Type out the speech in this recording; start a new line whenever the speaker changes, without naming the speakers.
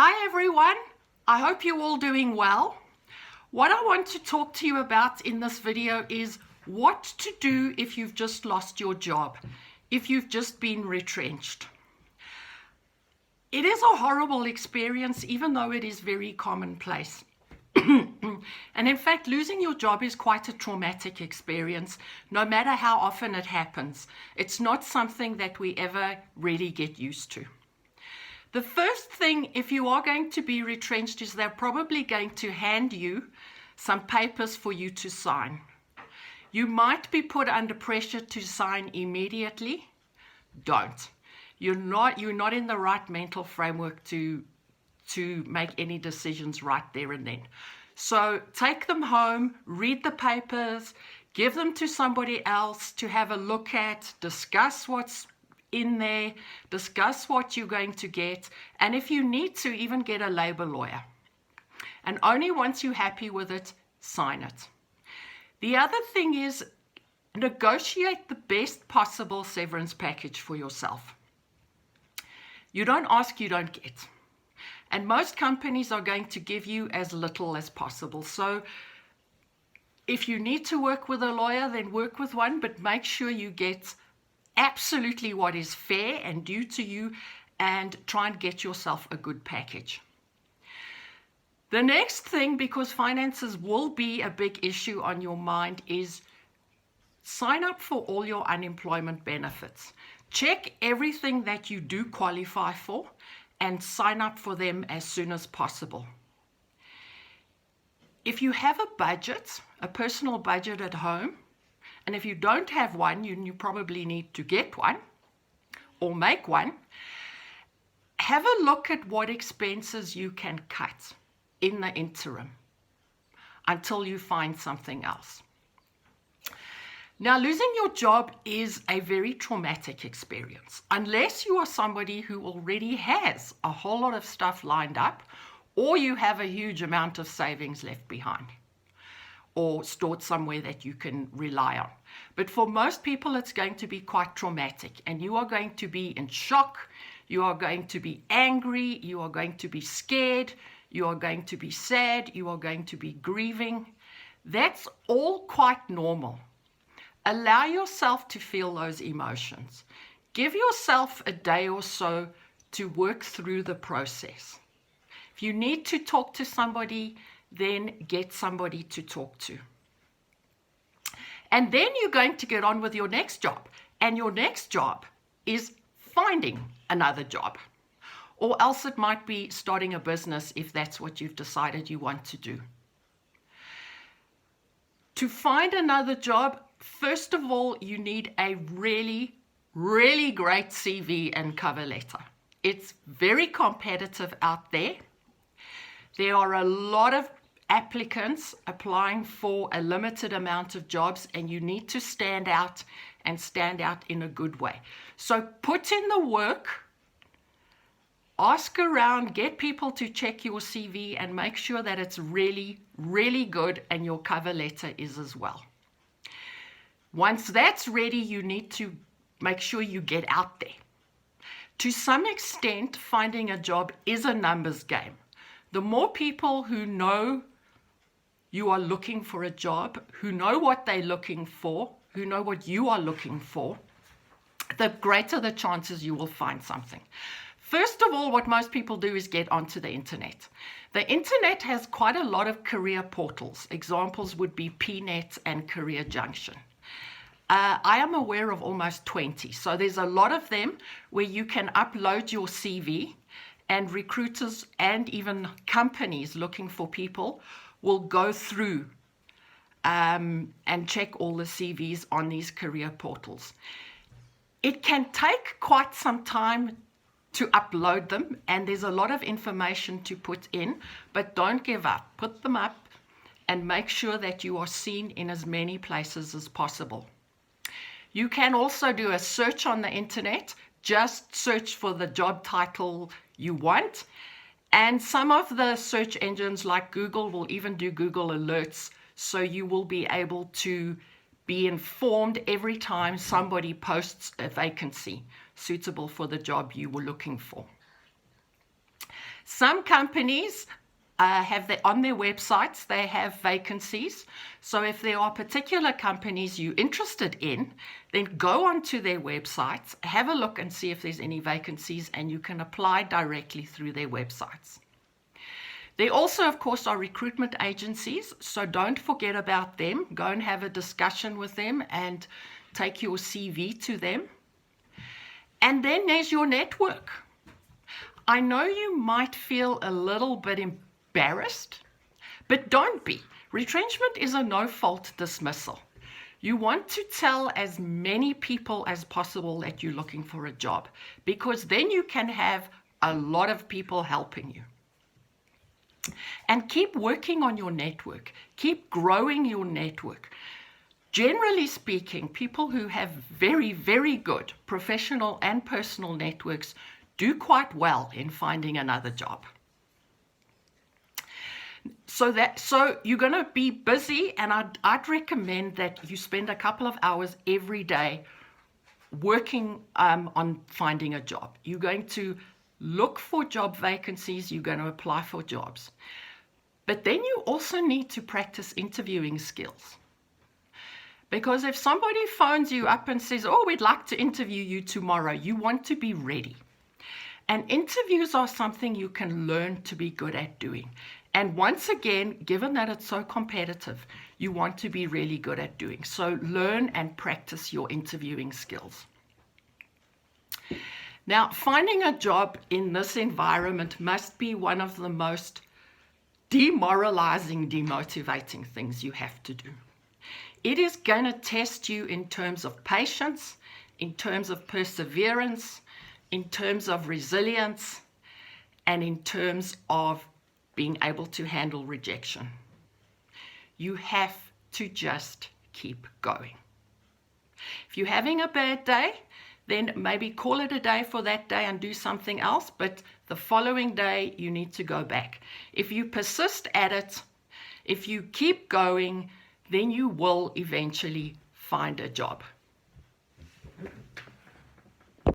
Hi everyone, I hope you're all doing well. What I want to talk to you about in this video is what to do if you've just lost your job, if you've just been retrenched. It is a horrible experience, even though it is very commonplace. And in fact, losing your job is quite a traumatic experience, no matter how often it happens. It's not something that we ever really get used to. The first thing, if you are going to be retrenched, is they're probably going to hand you some papers for you to sign. You might be put under pressure to sign immediately. Don't. You're not in the right mental framework to make any decisions right there and then. So take them home, read the papers, give them to somebody else to have a look at, discuss what's in there, discuss what you're going to get, and if you need to, even get a labor lawyer. And only once you're happy with it, sign it. The other thing is negotiate the best possible severance package for yourself. You don't ask, you don't get. And most companies are going to give you as little as possible. So if you need to work with a lawyer, then work with one, but make sure you get absolutely what is fair and due to you, and try and get yourself a good package. The next thing, because finances will be a big issue on your mind, is sign up for all your unemployment benefits. Check everything that you do qualify for and sign up for them as soon as possible. If you have a budget, a personal budget at home, and if you don't have one, you probably need to get one or make one. Have a look at what expenses you can cut in the interim until you find something else. Now, losing your job is a very traumatic experience, unless you are somebody who already has a whole lot of stuff lined up, or you have a huge amount of savings left behind, or stored somewhere that you can rely on. But for most people, it's going to be quite traumatic, and you are going to be in shock, you are going to be angry, you are going to be scared, you are going to be sad, you are going to be grieving. That's all quite normal. Allow yourself to feel those emotions. Give yourself a day or so to work through the process. If you need to talk to somebody, then get somebody to talk to. And then you're going to get on with your next job. And your next job is finding another job. Or else it might be starting a business if that's what you've decided you want to do. To find another job, first of all, you need a really, really great CV and cover letter. It's very competitive out there. There are a lot of applicants applying for a limited amount of jobs, and you need to stand out and stand out in a good way. So put in the work, ask around, get people to check your CV, and make sure that it's really, really good, and your cover letter is as well. Once that's ready, you need to make sure you get out there. To some extent, finding a job is a numbers game. The more people who know you are looking for a job, who know what they're looking for, who know what you are looking for, the greater the chances you will find something. First of all, what most people do is get onto the internet. The internet has quite a lot of career portals. Examples would be PNet and Career Junction. I am aware of almost 20. So there's a lot of them where you can upload your CV, and recruiters and even companies looking for people will go through and check all the CVs on these career portals. It can take quite some time to upload them, and there's a lot of information to put in, but don't give up. Put them up and make sure that you are seen in as many places as possible. You can also do a search on the internet. Just search for the job title you want. And some of the search engines like Google will even do Google Alerts, so you will be able to be informed every time somebody posts a vacancy suitable for the job you were looking for. Some companies on their websites, they have vacancies. So if there are particular companies you're interested in, then go onto their websites, have a look and see if there's any vacancies, and you can apply directly through their websites. There also, of course, are recruitment agencies, so don't forget about them. Go and have a discussion with them and take your CV to them. And then there's your network. I know you might feel a little bit embarrassed, but don't be. Retrenchment is a no-fault dismissal. You want to tell as many people as possible that you're looking for a job, because then you can have a lot of people helping you. And keep working on your network. Keep growing your network. Generally speaking, people who have very, very good professional and personal networks do quite well in finding another job. So you're going to be busy, and I'd recommend that you spend a couple of hours every day working on finding a job. You're going to look for job vacancies, you're going to apply for jobs. But then you also need to practice interviewing skills. Because if somebody phones you up and says, oh, we'd like to interview you tomorrow, you want to be ready. And interviews are something you can learn to be good at doing. And once again, given that it's so competitive, you want to be really good at doing. So learn and practice your interviewing skills. Now, finding a job in this environment must be one of the most demoralizing, demotivating things you have to do. It is going to test you in terms of patience, in terms of perseverance, in terms of resilience, and in terms of being able to handle rejection. You have to just keep going. If you're having a bad day, then maybe call it a day for that day and do something else, but the following day you need to go back. If you persist at it, if you keep going, then you will eventually find a job.